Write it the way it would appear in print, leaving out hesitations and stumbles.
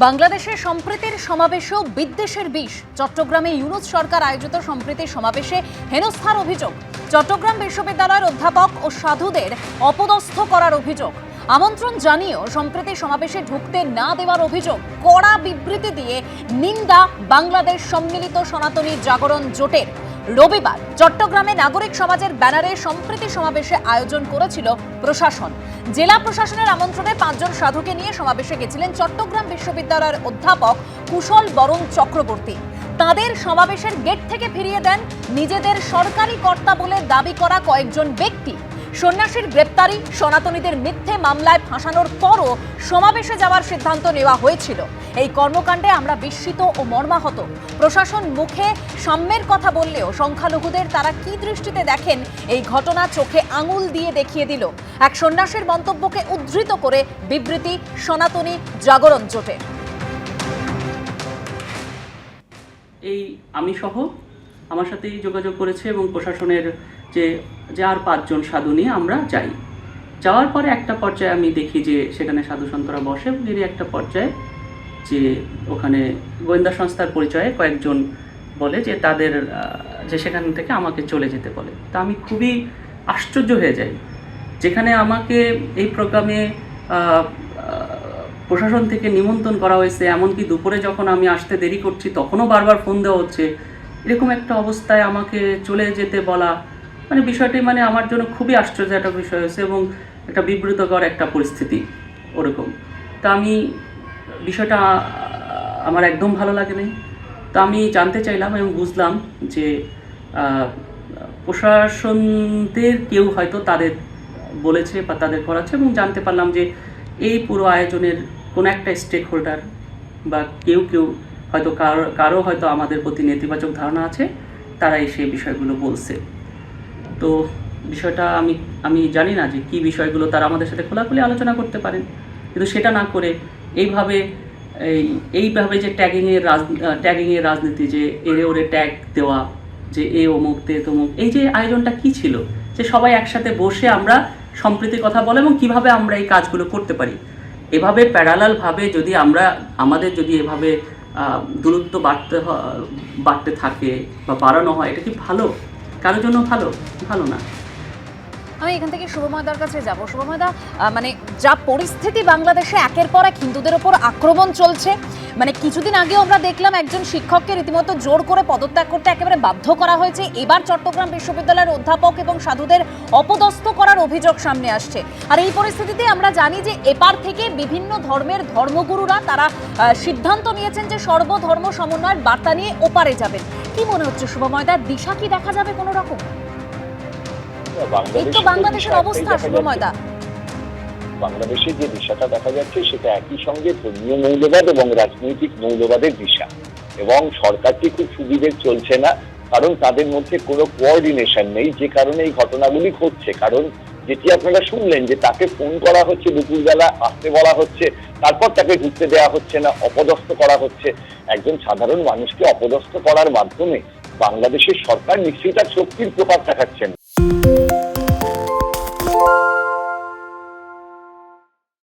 বাংলাদেশের সম্প্রীতির সমাবেশেও বিদ্বেষের বিষ। চট্টগ্রামে ইউনূস সরকার আয়োজিত সম্প্রীতির সমাবেশে হেনস্থার অভিযোগ। চট্টগ্রাম বিশ্ববিদ্যালয়ের অধ্যাপক ও সাধুদের অপদস্থ করার অভিযোগ। আমন্ত্রণ জানিয়েও সম্প্রীতি সমাবেশে ঢুকতে না দেওয়ার অভিযোগ। কড়া বিবৃতি দিয়ে নিন্দা বাংলাদেশ সম্মিলিত সনাতনী জাগরণ জোটের। রবিবার চট্টগ্রামে নাগরিক সমাজের ব্যানারে সম্প্রীতি সমাবেশে আয়োজন করেছিল প্রশাসন। জেলা প্রশাসনের আমন্ত্রণে 5 জন সাধুকে নিয়ে সমাবেশে গেছিলেন চট্টগ্রাম বিশ্ববিদ্যালয়ের অধ্যাপক কুশল বরণ চক্রবর্তী। তাদের সমাবেশের গেট থেকে ফিরিয়ে দেন নিজেদের সরকারি কর্তা বলে দাবি করা কয়েকজন ব্যক্তি। সন্ন্যাসীর গ্রেপ্তারি, সনাতনীদের মিথ্যে মামলায় ফাঁসানোর পরও সমাবেশে যাওয়ার সিদ্ধান্ত নেওয়া হয়েছিল। এই কর্মকাণ্ডে আমরা বিস্মিত ও মর্মাহত। প্রশাসন মুখে সাম্যের কথা বললেও সংখ্যালঘুদের তারা কি দৃষ্টিতে দেখেন এই ঘটনা চোখে আঙুল দিয়ে দেখিয়ে দিল। এক সন্ন্যাসীর মন্তব্যকে উদ্ধৃত করে বিবৃতি সনাতনী জাগরণ জোটের। এই আমি সহ আমার সাথেই যোগাযোগ করেছে এবং প্রশাসনের যে আর 5 জন সাধু নিয়ে আমরা যাই। যাওয়ার পরে একটা পর্যায়ে আমি দেখি যে সেখানে সাধু সন্তরা বসে, এর একটা পর্যায়ে যে ওখানে গোয়েন্দা সংস্থার পরিচয়ে কয়েকজন বলে যে তাদের যে সেখান থেকে আমাকে চলে যেতে বলে। তা আমি খুবই আশ্চর্য হয়ে যাই, যেখানে আমাকে এই প্রোগ্রামে প্রশাসন থেকে নিমন্ত্রণ করা হয়েছে, এমনকি দুপুরে যখন আমি আসতে দেরি করছি তখনও বারবার ফোন দেওয়া হচ্ছে। এরকম একটা অবস্থায় আমাকে চলে যেতে বলা, মানে বিষয়টি আমার জন্য খুবই আশ্চর্য একটা বিষয় হয়েছে এবং একটা বিব্রতকর একটা পরিস্থিতি ওরকম। তা আমি বিষয়টা আমার একদম ভালো লাগে নাই। তো আমি জানতে চাইলাম এবং বুঝলাম যে প্রশাসনদের কেউ হয়তো তাদের বলেছে বা তাদের করাচ্ছে, এবং জানতে পারলাম যে এই পুরো আয়োজনের কোনো একটা স্টেক হোল্ডার বা কেউ হয়তো কারো হয়তো আমাদের প্রতি নেতিবাচক ধারণা আছে, তারাই সেই বিষয়গুলো বলছে। তো বিষয়টা আমি জানি না যে কী বিষয়গুলো তারা আমাদের সাথে খোলাখুলি আলোচনা করতে পারেন, কিন্তু সেটা না করে এইভাবে যে ট্যাগিংয়ের রাজনীতি, যে এরে ওরে ট্যাগ দেওয়া, যে এ অমুক তে তমুক, এই যে আয়োজনটা কি ছিল যে সবাই একসাথে বসে আমরা সম্প্রীতির কথা বলে এবং কিভাবে আমরা এই কাজগুলো করতে পারি। এভাবে প্যারালালভাবে যদি আমাদের যদি এভাবে দূরত্ব বাড়তে থাকে বা বাড়ানো হয়, এটা কি ভালো? কারোর জন্য ভালো না। আমি এখান থেকে শুভময়দার কাছে যাব। শুভময়দা, যা পরিস্থিতি বাংলাদেশে একের পর এক হিন্দুদের ওপর আক্রমণ চলছে, কিছুদিন আগেও আমরা দেখলাম একজন শিক্ষককে রীতিমতো জোর করে পদত্যাগ করতে একেবারে বাধ্য করা হয়েছে। এবার চট্টগ্রাম বিশ্ববিদ্যালয়ের অধ্যাপক এবং সাধুদের অপদস্থ করার অভিযোগ সামনে আসছে। আর এই পরিস্থিতিতে আমরা জানি যে এপার থেকে বিভিন্ন ধর্মের ধর্মগুরুরা তারা সিদ্ধান্ত নিয়েছেন যে সর্বধর্ম সমন্বয়ের বার্তা নিয়ে ওপারে যাবেন। কি মনে হচ্ছে শুভময়দা, দিশা কি দেখা যাবে কোনো রকম? বাংলাদেশের অবস্থা শুভময়দা, বাংলাদেশের যে দিশাটা দেখা যাচ্ছে সেটা একই সঙ্গে ধর্মীয় মৌলবাদ এবং রাজনৈতিক মৌলবাদের দিশা, এবং সরকারটি খুব সুবিধে চলছে না, কারণ তাদের মধ্যে কোনো কোঅর্ডিনেশন নেই, যে কারণে এই ঘটনাগুলি ঘটছে। কারণ যেটি আপনারা শুনলেন যে তাকে ফোন করা হচ্ছে, দুপুরবেলা আসতে বলা হচ্ছে, তারপর তাকে ঢুকতে দেওয়া হচ্ছে না, অপদস্থ করা হচ্ছে। একজন সাধারণ মানুষকে অপদস্থ করার মাধ্যমে বাংলাদেশের সরকার নিশ্চয়ই তার শক্তির প্রকাশ দেখাচ্ছেন।